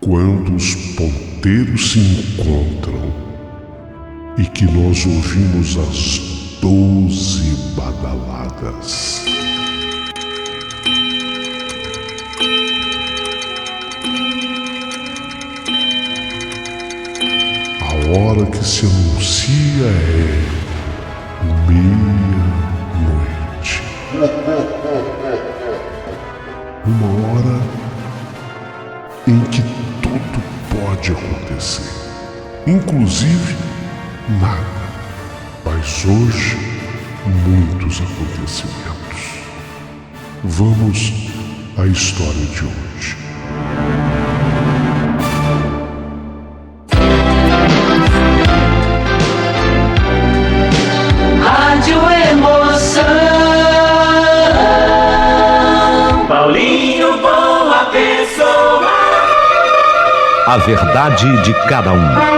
Quando os ponteiros se encontram e que nós ouvimos as 12 badaladas. A hora que se anuncia é meia-noite. Uma hora em que tudo pode acontecer, inclusive nada. Mas hoje, muitos acontecimentos. Vamos à história de hoje. Rádio Emoção. Paulinho Boa Pessoa. A verdade de cada um.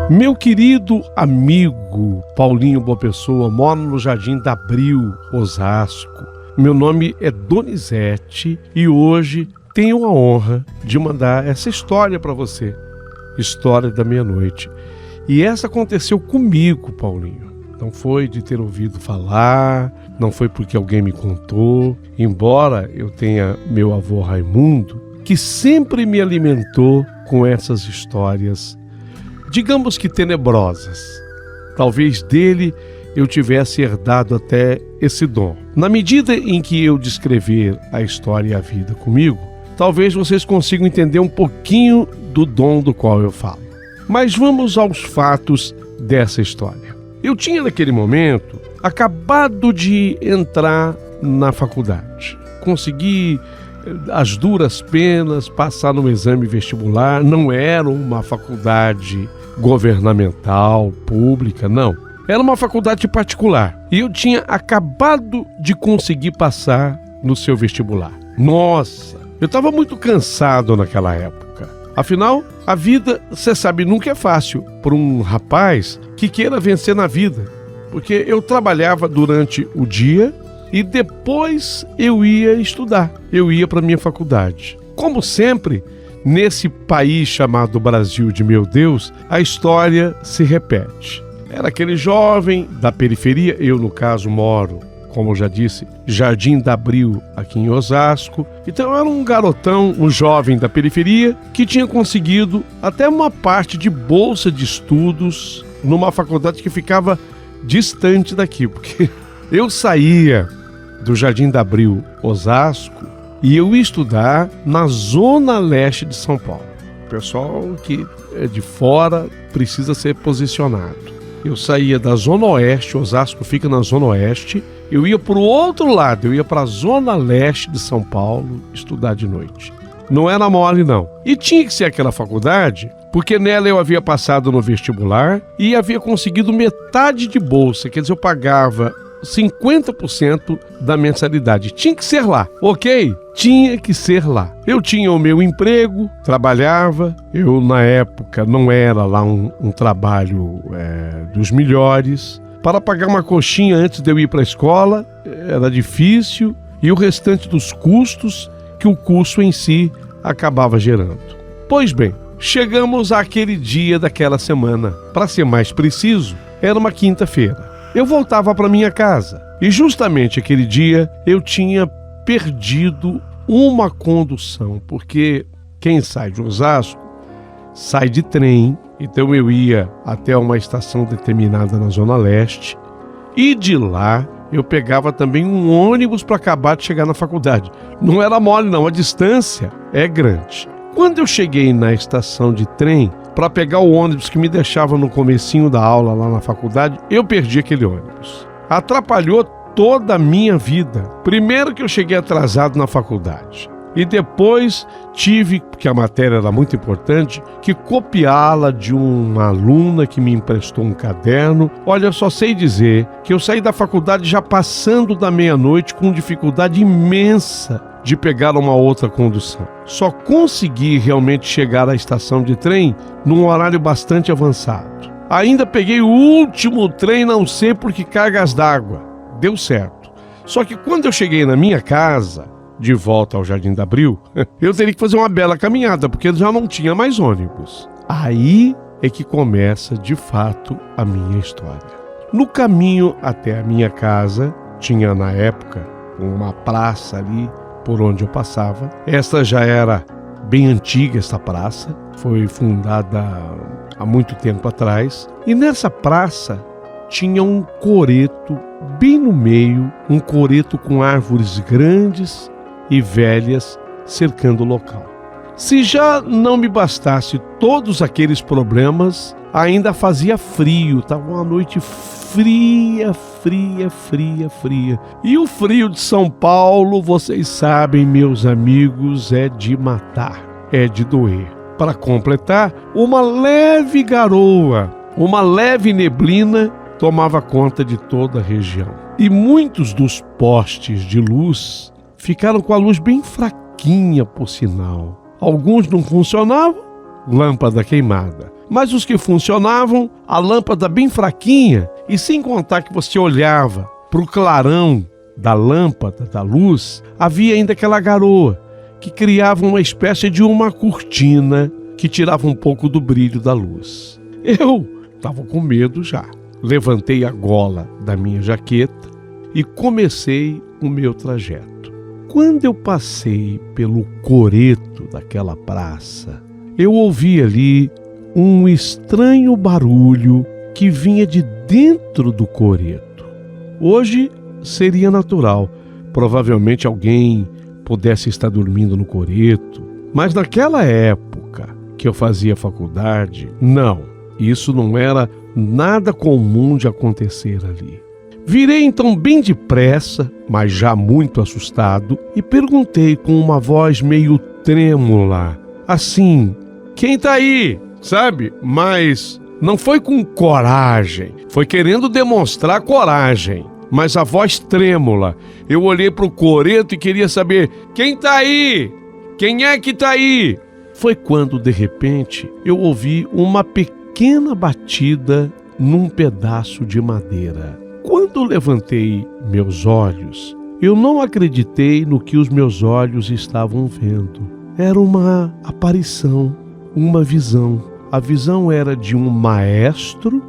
Meu querido amigo Paulinho Boa Pessoa, moro no Jardim da Abril, Osasco. Meu nome é Donizete e hoje tenho a honra de mandar essa história para você. História da meia-noite. E essa aconteceu comigo, Paulinho. Não foi de ter ouvido falar, não foi porque alguém me contou. Embora eu tenha meu avô Raimundo, que sempre me alimentou com essas histórias, digamos que tenebrosas. Talvez dele eu tivesse herdado até esse dom. Na medida em que eu descrever a história e a vida comigo, talvez vocês consigam entender um pouquinho do dom do qual eu falo. Mas vamos aos fatos dessa história. Eu tinha naquele momento acabado de entrar na faculdade. Consegui, as duras penas, passar no exame vestibular. Não era uma faculdade governamental, pública, não. Era uma faculdade particular. E eu tinha acabado de conseguir passar no seu vestibular. Nossa, eu estava muito cansado naquela época. Afinal, a vida, você sabe, nunca é fácil para um rapaz que queira vencer na vida. Porque eu trabalhava durante o dia e depois eu ia estudar. Eu ia para a minha faculdade. Como sempre, nesse país chamado Brasil de meu Deus, a história se repete. Era aquele jovem da periferia, eu no caso moro, como eu já disse, Jardim da Abril, aqui em Osasco. Então eu era um garotão, um jovem da periferia, que tinha conseguido até uma parte de bolsa de estudos numa faculdade que ficava distante daqui, porque eu saía do Jardim da Abril, Osasco, e eu ia estudar na zona leste de São Paulo. O pessoal que é de fora precisa ser posicionado. Eu saía da zona oeste, Osasco fica na zona oeste, eu ia para o outro lado, eu ia para a zona leste de São Paulo estudar de noite. Não era mole, não. E tinha que ser aquela faculdade, porque nela eu havia passado no vestibular e havia conseguido metade de bolsa, quer dizer, eu pagava 50% da mensalidade. Tinha que ser lá, ok? Tinha que ser lá. Eu tinha o meu emprego, trabalhava. Eu, na época, não era lá um trabalho dos melhores. Para pagar uma coxinha antes de eu ir para a escola, era difícil. E o restante dos custos que o curso em si acabava gerando. Pois bem, chegamos àquele dia daquela semana. Para ser mais preciso, era uma quinta-feira. Eu voltava para minha casa e justamente aquele dia eu tinha perdido uma condução, porque quem sai de Osasco sai de trem, então eu ia até uma estação determinada na Zona Leste e de lá eu pegava também um ônibus para acabar de chegar na faculdade. Não era mole não, a distância é grande. Quando eu cheguei na estação de trem, para pegar o ônibus que me deixava no comecinho da aula lá na faculdade, eu perdi aquele ônibus. Atrapalhou toda a minha vida. Primeiro que eu cheguei atrasado na faculdade. E depois tive, porque a matéria era muito importante, que copiá-la de uma aluna que me emprestou um caderno. Olha, eu só sei dizer que eu saí da faculdade já passando da meia-noite com dificuldade imensa de pegar uma outra condução. Só consegui realmente chegar à estação de trem num horário bastante avançado. Ainda peguei o último trem, não sei por que cargas d'água. Deu certo. Só que quando eu cheguei na minha casa, de volta ao Jardim da Abril, eu teria que fazer uma bela caminhada, porque já não tinha mais ônibus. Aí é que começa, de fato, a minha história. No caminho até a minha casa, tinha na época uma praça ali por onde eu passava. Esta já era bem antiga, esta praça. Foi fundada há muito tempo atrás. E nessa praça tinha um coreto bem no meio, um coreto com árvores grandes e velhas cercando o local. Se já não me bastasse todos aqueles problemas, ainda fazia frio, estava uma noite fria. E o frio de São Paulo, vocês sabem, meus amigos, é de matar, é de doer. Para completar, uma leve garoa, uma leve neblina tomava conta de toda a região. E muitos dos postes de luz ficaram com a luz bem fraquinha, por sinal. Alguns não funcionavam, lâmpada queimada. Mas os que funcionavam, a lâmpada bem fraquinha, e sem contar que você olhava para o clarão da lâmpada, da luz, havia ainda aquela garoa que criava uma espécie de uma cortina que tirava um pouco do brilho da luz. Eu estava com medo já. Levantei a gola da minha jaqueta e comecei o meu trajeto. Quando eu passei pelo coreto daquela praça, eu ouvi ali um estranho barulho que vinha de dentro do coreto. Hoje seria natural, provavelmente alguém pudesse estar dormindo no coreto, mas naquela época que eu fazia faculdade, não, isso não era nada comum de acontecer ali. Virei então bem depressa, mas já muito assustado, e perguntei com uma voz meio trêmula, assim: quem tá aí? Sabe? Mas não foi com coragem, foi querendo demonstrar coragem, mas a voz trêmula. Eu olhei pro coreto e queria saber: quem tá aí? Quem é que tá aí? Foi quando, de repente, eu ouvi uma pequena batida num pedaço de madeira. Quando levantei meus olhos, eu não acreditei no que os meus olhos estavam vendo. Era uma aparição, uma visão. A visão era de um maestro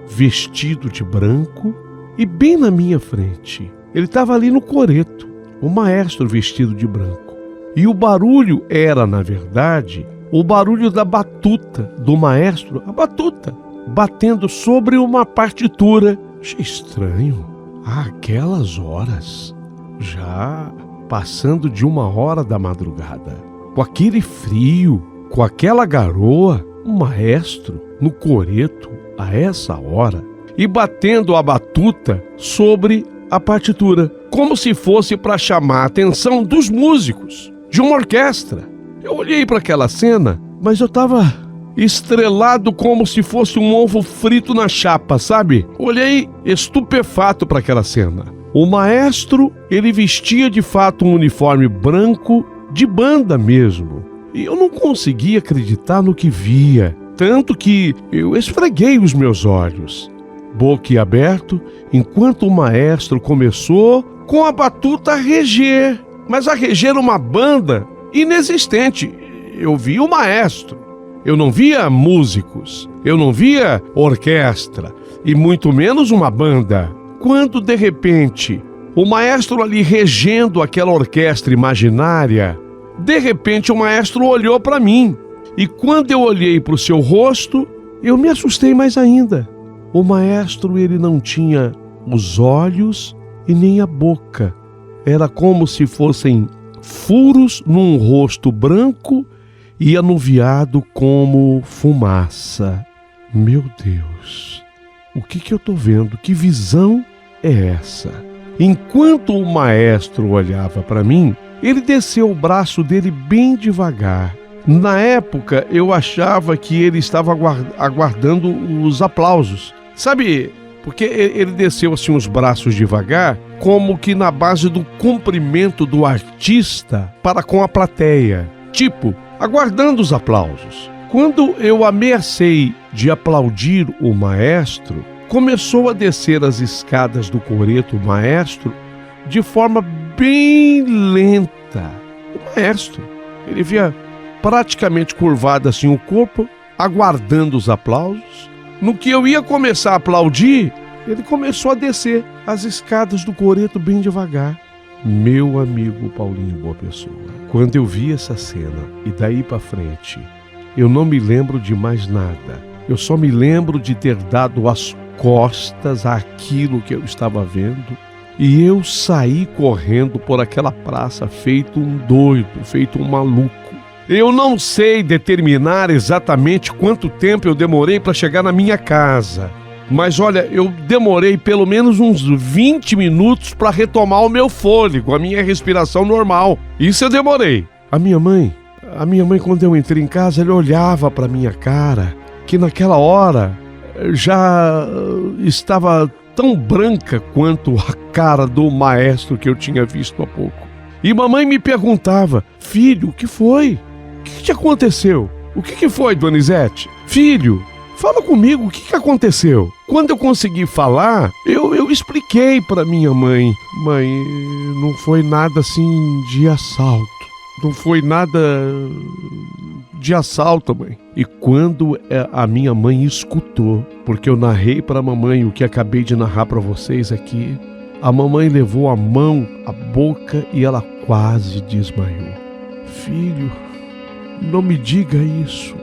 vestido de branco e bem na minha frente. Ele estava ali no coreto, o maestro vestido de branco. E o barulho era, na verdade, o barulho da batuta do maestro, a batuta, batendo sobre uma partitura. Achei estranho. Aquelas horas, já passando de 1h da madrugada, com aquele frio, com aquela garoa, o maestro no coreto a essa hora e batendo a batuta sobre a partitura, como se fosse para chamar a atenção dos músicos de uma orquestra. Eu olhei para aquela cena, mas eu estava estrelado como se fosse um ovo frito na chapa, sabe? Olhei estupefato para aquela cena. O maestro, ele vestia de fato um uniforme branco de banda mesmo. E eu não conseguia acreditar no que via, tanto que eu esfreguei os meus olhos, boquiaberto, enquanto o maestro começou com a batuta a reger, mas a reger uma banda inexistente. Eu vi o maestro. Eu não via músicos, eu não via orquestra, e muito menos uma banda. Quando, de repente, o maestro ali regendo aquela orquestra imaginária, de repente o maestro olhou para mim. E quando eu olhei para o seu rosto, eu me assustei mais ainda. O maestro, ele não tinha os olhos e nem a boca. Era como se fossem furos num rosto branco e anuviado como fumaça. Meu Deus, o que eu tô vendo? Que visão é essa? Enquanto o maestro olhava para mim, ele desceu o braço dele bem devagar. Na época, eu achava que ele estava aguardando os aplausos. Sabe porque ele desceu assim os braços devagar, como que na base do cumprimento do artista para com a plateia, tipo, aguardando os aplausos. Quando eu ameacei de aplaudir o maestro, começou a descer as escadas do coreto, o maestro, de forma bem lenta. O maestro, ele via praticamente curvado assim o corpo, aguardando os aplausos. No que eu ia começar a aplaudir, ele começou a descer as escadas do coreto bem devagar. Meu amigo Paulinho Boa Pessoa, quando eu vi essa cena e daí para frente, eu não me lembro de mais nada. Eu só me lembro de ter dado as costas àquilo que eu estava vendo e eu saí correndo por aquela praça feito um doido, feito um maluco. Eu não sei determinar exatamente quanto tempo eu demorei para chegar na minha casa, mas olha, eu demorei pelo menos uns 20 minutos para retomar o meu fôlego, a minha respiração normal. Isso eu demorei. A minha mãe, quando eu entrei em casa, ela olhava para minha cara, que naquela hora já estava tão branca quanto a cara do maestro que eu tinha visto há pouco. E mamãe me perguntava: filho, o que foi? O que te aconteceu? O que foi, Donizete? Filho, fala comigo, o que aconteceu? Quando eu consegui falar, eu expliquei para minha mãe. Mãe, não foi nada assim de assalto. Não foi nada de assalto, mãe. E quando a minha mãe escutou, porque eu narrei para a mamãe o que acabei de narrar para vocês aqui, a mamãe levou a mão à boca e ela quase desmaiou. Filho, não me diga isso.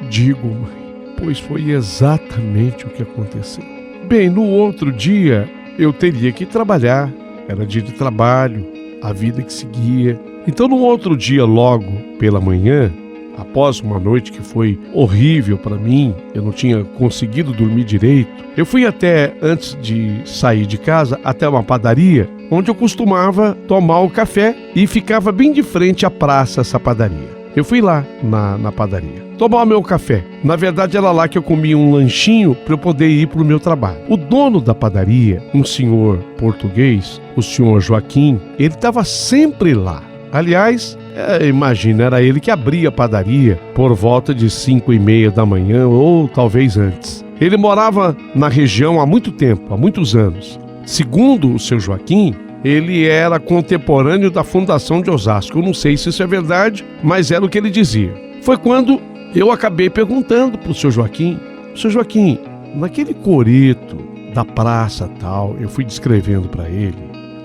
Digo, mãe, pois foi exatamente o que aconteceu. Bem, no outro dia eu teria que trabalhar. Era dia de trabalho, a vida que seguia. Então, no outro dia, logo pela manhã, após uma noite que foi horrível para mim, eu não tinha conseguido dormir direito, eu fui até, antes de sair de casa, até uma padaria, onde eu costumava tomar o café e ficava bem de frente à praça, essa padaria. Eu fui lá na padaria tomar meu café. Na verdade, era lá que eu comia um lanchinho para eu poder ir para o meu trabalho. O dono da padaria, um senhor português, o senhor Joaquim, ele estava sempre lá. Aliás, imagina, era ele que abria a padaria por volta de 5:30 da manhã ou talvez antes. Ele morava na região há muito tempo, há muitos anos. Segundo o seu Joaquim, ele era contemporâneo da Fundação de Osasco. Eu não sei se isso é verdade, mas era o que ele dizia. Foi quando eu acabei perguntando para o seu Joaquim: seu Joaquim, naquele coreto da praça tal, eu fui descrevendo para ele,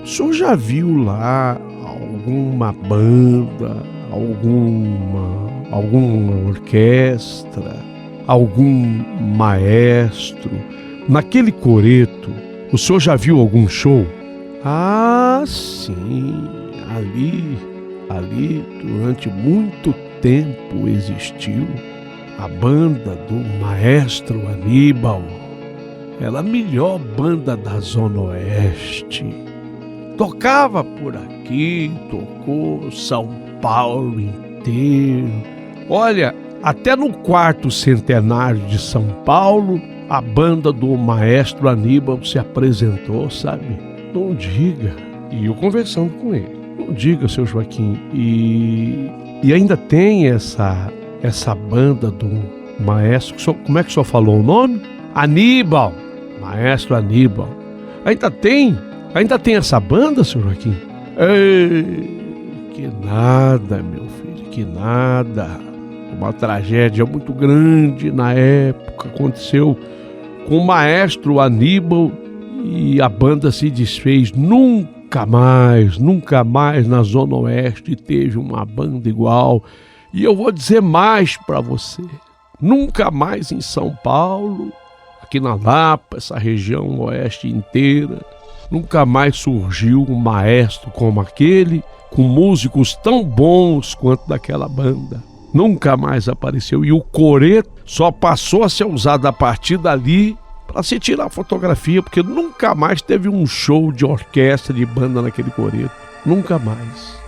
o senhor já viu lá alguma banda, alguma orquestra, algum maestro? Naquele coreto, o senhor já viu algum show? Ah, sim, ali durante muito tempo existiu a banda do maestro Aníbal. Era a melhor banda da Zona Oeste. Tocava por aqui, tocou São Paulo inteiro. Olha, até no 4º centenário de São Paulo, a banda do maestro Aníbal se apresentou, sabe? Não diga. E eu conversando com ele. Não diga, seu Joaquim. E ainda tem essa banda do maestro. Como é que o senhor falou o nome? Aníbal. Maestro Aníbal. Ainda tem essa banda, seu Joaquim? Ei, que nada, meu filho, que nada. Uma tragédia muito grande na época aconteceu com o maestro Aníbal e a banda se desfez. Nunca mais na Zona Oeste teve uma banda igual. E eu vou dizer mais para você. Nunca mais em São Paulo, aqui na Lapa, essa região oeste inteira, nunca mais surgiu um maestro como aquele, com músicos tão bons quanto daquela banda. Nunca mais apareceu. E o coreto só passou a ser usado a partir dali para se tirar fotografia, porque nunca mais teve um show de orquestra, de banda naquele coreto. Nunca mais.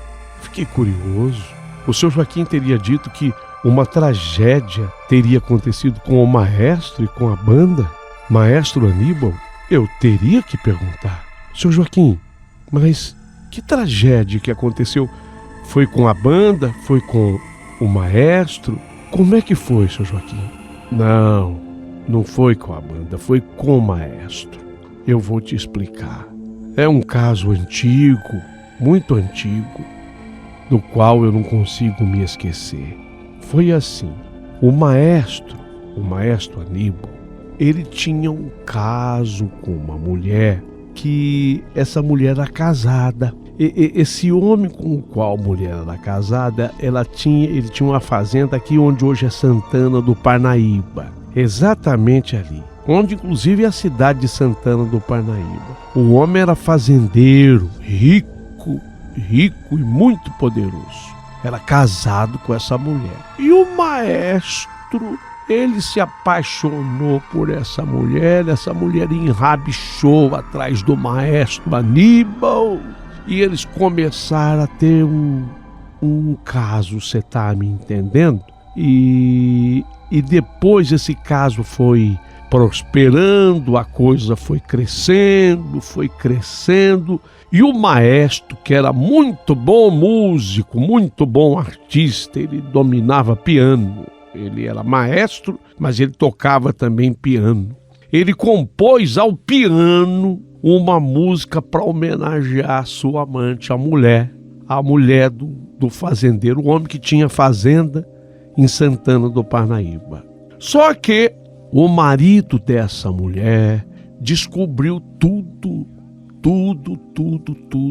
Fiquei curioso. O seu Joaquim teria dito que uma tragédia teria acontecido com o maestro e com a banda? Maestro Aníbal? Eu teria que perguntar. Seu Joaquim, mas que tragédia que aconteceu? Foi com a banda? Foi com o maestro? Como é que foi, seu Joaquim? Não foi com a banda, foi com o maestro. Eu vou te explicar. É um caso antigo, muito antigo, do qual eu não consigo me esquecer. Foi assim, o maestro Aníbal, ele tinha um caso com uma mulher, que essa mulher era casada. Esse homem com o qual a mulher era casada, ele tinha uma fazenda aqui onde hoje é Santana do Parnaíba, exatamente ali, onde inclusive é a cidade de Santana do Parnaíba. O homem era fazendeiro, rico e muito poderoso. Era casado com essa mulher. E o maestro, ele se apaixonou por essa mulher enrabichou atrás do maestro Aníbal. E eles começaram a ter um caso, você está me entendendo? E depois esse caso foi prosperando, a coisa foi crescendo. E o maestro, que era muito bom músico, muito bom artista, ele dominava piano. Ele era maestro, mas ele tocava também piano. Ele compôs ao piano uma música para homenagear a sua amante, a mulher do fazendeiro, o homem que tinha fazenda em Santana do Parnaíba. Só que o marido dessa mulher descobriu tudo,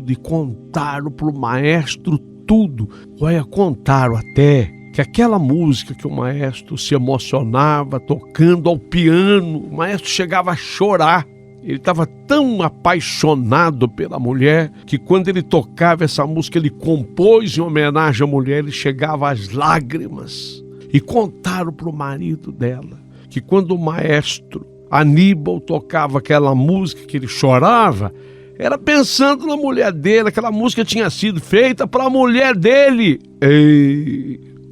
e contaram para o maestro tudo. Olha, contaram até que aquela música que o maestro se emocionava tocando ao piano, o maestro chegava a chorar. Ele estava tão apaixonado pela mulher que quando ele tocava essa música, ele compôs em homenagem à mulher, ele chegava às lágrimas. E contaram para o marido dela que quando o maestro Aníbal tocava aquela música que ele chorava, era pensando na mulher dele, aquela música tinha sido feita para a mulher dele.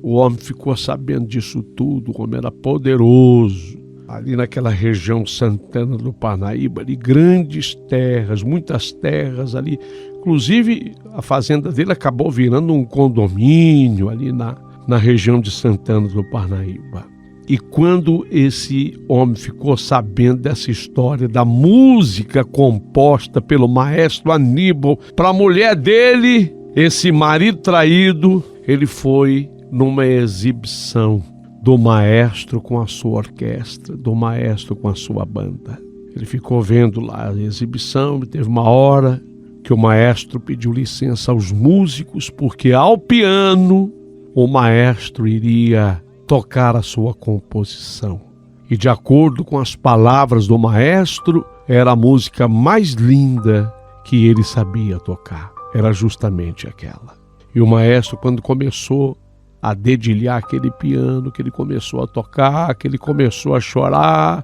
O homem ficou sabendo disso tudo, o homem era poderoso. Ali naquela região Santana do Parnaíba, ali grandes terras, muitas terras ali. Inclusive a fazenda dele acabou virando um condomínio ali na região de Santana do Parnaíba. E quando esse homem ficou sabendo dessa história da música composta pelo maestro Aníbal para a mulher dele, esse marido traído, ele foi numa exibição do maestro com a sua orquestra, do maestro com a sua banda. Ele ficou vendo lá a exibição e teve uma hora que o maestro pediu licença aos músicos, porque ao piano o maestro iria tocar a sua composição. E de acordo com as palavras do maestro, era a música mais linda que ele sabia tocar. Era justamente aquela. E o maestro, quando começou a dedilhar aquele piano, que ele começou a tocar, que ele começou a chorar,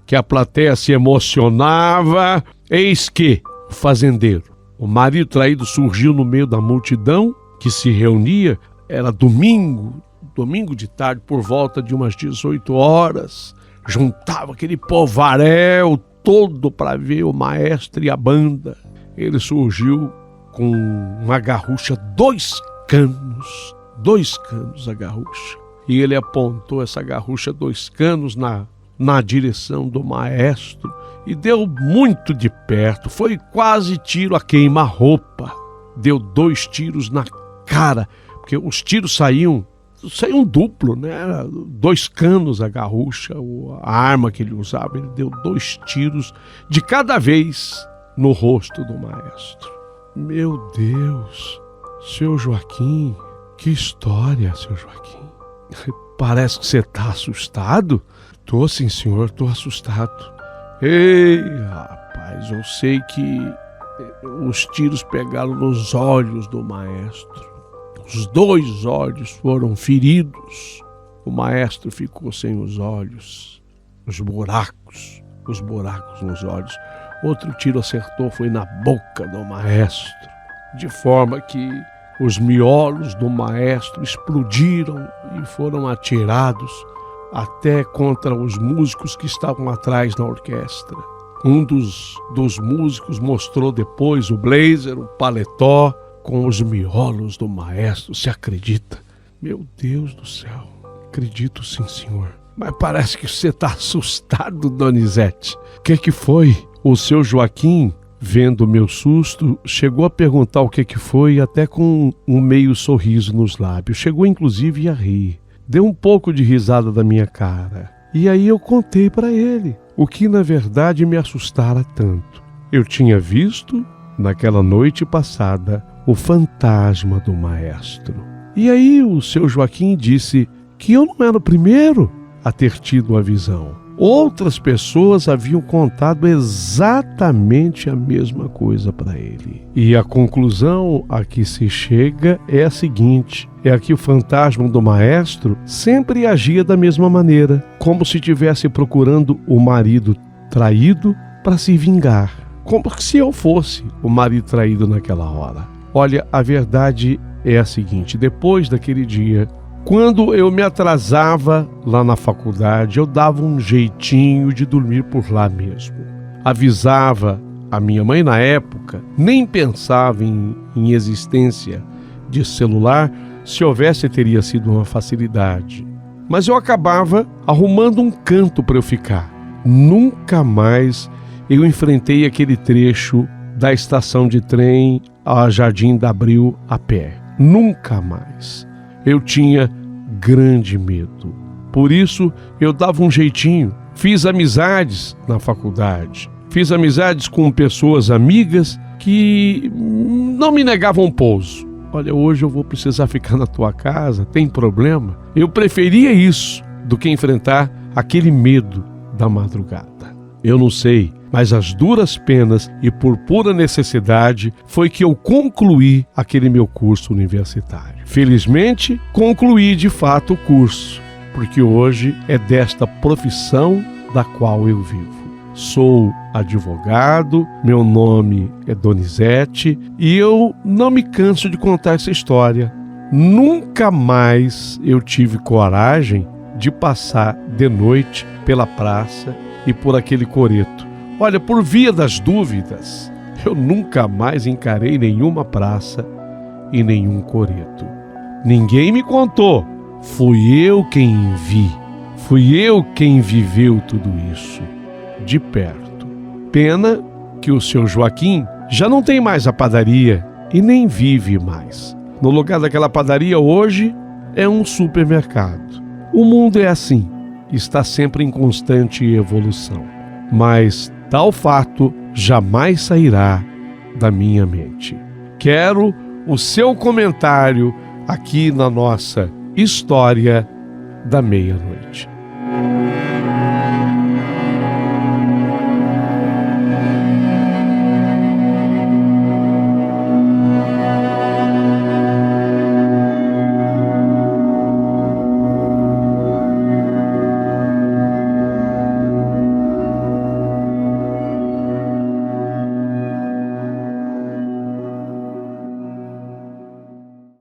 que a plateia se emocionava, eis que o fazendeiro, o marido traído, surgiu no meio da multidão que se reunia. Era domingo de tarde, por volta de umas 18 horas, juntava aquele povaréu todo para ver o maestro e a banda. Ele surgiu com uma garrucha, dois canos a garrucha. E ele apontou essa garrucha, dois canos, na direção do maestro e deu muito de perto. Foi quase tiro a queima-roupa. Deu 2 tiros na cara, porque os tiros saíam duplo, né? 2 canos a garrucha, a arma que ele usava. Ele deu 2 tiros de cada vez no rosto do maestro. Meu Deus, seu Joaquim, que história, seu Joaquim. Parece que você está assustado. Tô sim, senhor, tô assustado. Ei, rapaz, eu sei que os tiros pegaram nos olhos do maestro. Os 2 olhos foram feridos. O maestro ficou sem os olhos. Os buracos nos olhos. Outro tiro acertou, foi na boca do maestro, de forma que os miolos do maestro explodiram e foram atirados até contra os músicos que estavam atrás na orquestra. Um dos músicos mostrou depois o blazer, o paletó, com os miolos do maestro. Você acredita? Meu Deus do céu, acredito sim, senhor. Mas parece que você está assustado, Donizete. O que foi? O seu Joaquim, vendo o meu susto, chegou a perguntar o que foi, até com um meio sorriso nos lábios. Chegou inclusive a rir. Deu um pouco de risada da minha cara. E aí eu contei para ele o que na verdade me assustara tanto. Eu tinha visto, naquela noite passada, o fantasma do maestro. E aí o seu Joaquim disse que eu não era o primeiro a ter tido a visão. Outras pessoas haviam contado exatamente a mesma coisa para ele. E a conclusão a que se chega é a seguinte: é que o fantasma do maestro sempre agia da mesma maneira, como se estivesse procurando o marido traído para se vingar. Como se eu fosse o marido traído naquela hora. Olha, a verdade é a seguinte: depois daquele dia, quando eu me atrasava lá na faculdade, eu dava um jeitinho de dormir por lá mesmo. Avisava a minha mãe na época, nem pensava em existência de celular. Se houvesse, teria sido uma facilidade. Mas eu acabava arrumando um canto para eu ficar. Nunca mais eu enfrentei aquele trecho da estação de trem a Jardim da Abril a pé. Nunca mais. Eu tinha grande medo. Por isso, eu dava um jeitinho. Fiz amizades na faculdade. Fiz amizades com pessoas amigas que não me negavam pouso. Olha, hoje eu vou precisar ficar na tua casa, tem problema? Eu preferia isso do que enfrentar aquele medo da madrugada. Eu não sei, mas às duras penas e por pura necessidade foi que eu concluí aquele meu curso universitário. Felizmente, concluí de fato o curso, porque hoje é desta profissão da qual eu vivo. Sou advogado, meu nome é Donizete e eu não me canso de contar essa história. Nunca mais eu tive coragem de passar de noite pela praça e por aquele coreto. Olha, por via das dúvidas, eu nunca mais encarei nenhuma praça e nenhum coreto. Ninguém me contou, fui eu quem vi, fui eu quem viveu tudo isso de perto. Pena que o seu Joaquim já não tem mais a padaria e nem vive mais. No lugar daquela padaria hoje é um supermercado. O mundo é assim, está sempre em constante evolução. Mas tal fato jamais sairá da minha mente. Quero o seu comentário aqui na nossa História da Meia-Noite.